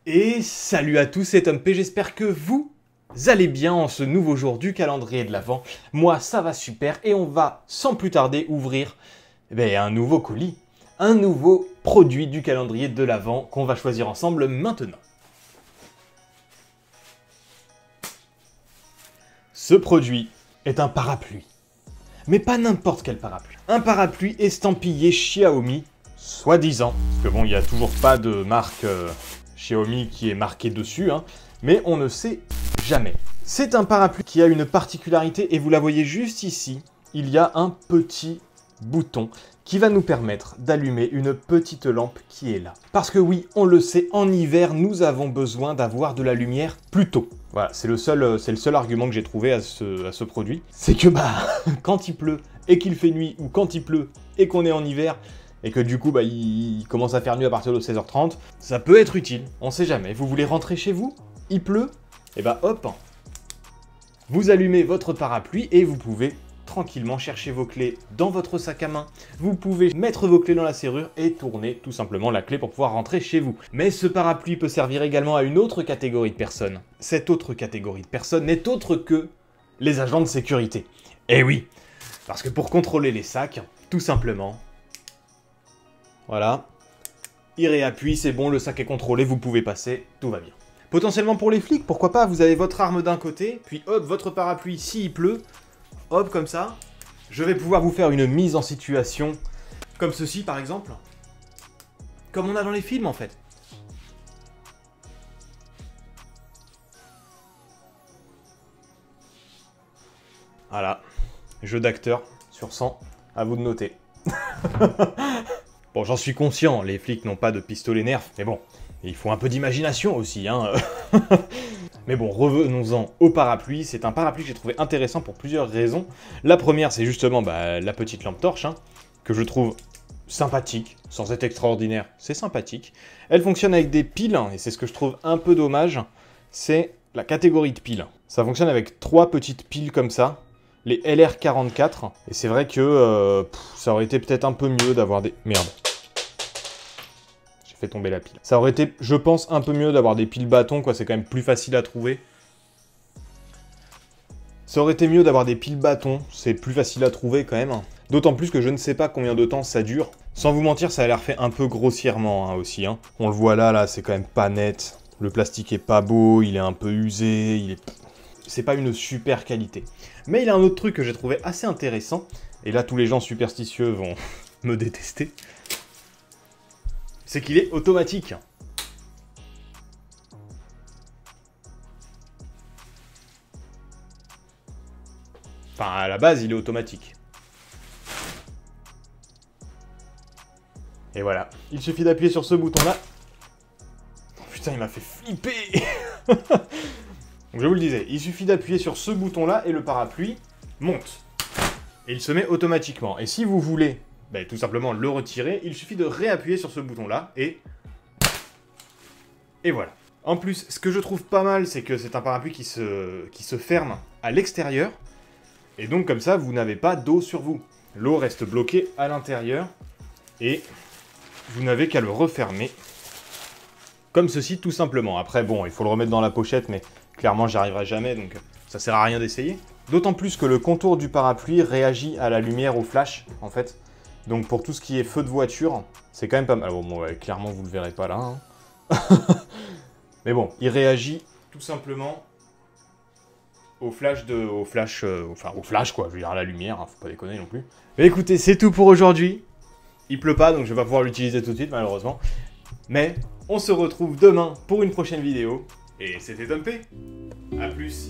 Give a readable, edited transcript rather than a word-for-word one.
Et salut à tous, c'est Tom P, j'espère que vous allez bien en ce nouveau jour du calendrier de l'Avent. Moi ça va super et on va sans plus tarder ouvrir un nouveau colis, un nouveau produit du calendrier de l'Avent qu'on va choisir ensemble maintenant. Ce produit est un parapluie, mais pas n'importe quel parapluie. Un parapluie estampillé Xiaomi, soi-disant, parce que bon, il n'y a toujours pas de marque Xiaomi qui est marquée dessus, hein, mais on ne sait jamais. C'est un parapluie qui a une particularité, et vous la voyez juste ici, il y a un petit bouton qui va nous permettre d'allumer une petite lampe qui est là. Parce que oui, on le sait, en hiver, nous avons besoin d'avoir de la lumière plus tôt. Voilà, c'est le seul argument que j'ai trouvé à ce produit. C'est que quand il pleut et qu'il fait nuit, ou quand il pleut et qu'on est en hiver, et que du coup, il commence à faire nuit à partir de 16h30, ça peut être utile, on sait jamais. Vous voulez rentrer chez vous, il pleut, et hop, vous allumez votre parapluie et vous pouvez tranquillement chercher vos clés dans votre sac à main. Vous pouvez mettre vos clés dans la serrure et tourner tout simplement la clé pour pouvoir rentrer chez vous. Mais ce parapluie peut servir également à une autre catégorie de personnes. Cette autre catégorie de personnes n'est autre que les agents de sécurité. Eh oui, parce que pour contrôler les sacs, tout simplement, voilà, il réappuie, c'est bon, le sac est contrôlé, vous pouvez passer, tout va bien. Potentiellement pour les flics, pourquoi pas, vous avez votre arme d'un côté, puis hop, votre parapluie, s'il pleut, hop, comme ça, je vais pouvoir vous faire une mise en situation, comme ceci par exemple, comme on a dans les films en fait. Voilà, jeu d'acteur sur 100, à vous de noter. Bon, j'en suis conscient, les flics n'ont pas de pistolet Nerf, mais bon, il faut un peu d'imagination aussi, hein. Mais bon, revenons-en au parapluie. C'est un parapluie que j'ai trouvé intéressant pour plusieurs raisons. La première, c'est justement la petite lampe torche, hein, que je trouve sympathique, sans être extraordinaire, c'est sympathique. Elle fonctionne avec des piles, et c'est ce que je trouve un peu dommage, c'est la catégorie de piles. Ça fonctionne avec 3 petites piles comme ça, les LR44, et c'est vrai que ça aurait été peut-être un peu mieux d'avoir des... Merde. J'ai fait tomber la pile. Ça aurait été, je pense, un peu mieux d'avoir des piles bâtons, quoi, c'est quand même plus facile à trouver. Ça aurait été mieux d'avoir des piles bâtons, c'est plus facile à trouver quand même. D'autant plus que je ne sais pas combien de temps ça dure. Sans vous mentir, ça a l'air fait un peu grossièrement hein, aussi. Hein. On le voit là, c'est quand même pas net. Le plastique est pas beau, il est un peu usé, c'est pas une super qualité. Mais il y a un autre truc que j'ai trouvé assez intéressant, et là tous les gens superstitieux vont me détester, c'est qu'il est automatique. Enfin, à la base, il est automatique. Et voilà, il suffit d'appuyer sur ce bouton-là. Oh, putain, il m'a fait flipper. Donc, je vous le disais, il suffit d'appuyer sur ce bouton-là et le parapluie monte. Et il se met automatiquement. Et si vous voulez tout simplement le retirer, il suffit de réappuyer sur ce bouton-là et voilà. En plus, ce que je trouve pas mal, c'est que c'est un parapluie qui se ferme à l'extérieur. Et donc comme ça, vous n'avez pas d'eau sur vous. L'eau reste bloquée à l'intérieur et vous n'avez qu'à le refermer. Comme ceci, tout simplement. Après, bon, il faut le remettre dans la pochette, mais clairement, j'y arriverai jamais, donc ça sert à rien d'essayer. D'autant plus que le contour du parapluie réagit à la lumière au flash, en fait. Donc pour tout ce qui est feu de voiture, c'est quand même pas mal. Bon, ouais, clairement, vous le verrez pas là. Hein. Mais bon, il réagit tout simplement au flash quoi, je veux dire à la lumière, hein, faut pas déconner non plus. Mais écoutez, c'est tout pour aujourd'hui. Il pleut pas, donc je vais pas pouvoir l'utiliser tout de suite, malheureusement. Mais on se retrouve demain pour une prochaine vidéo. Et c'était Tom P. A plus.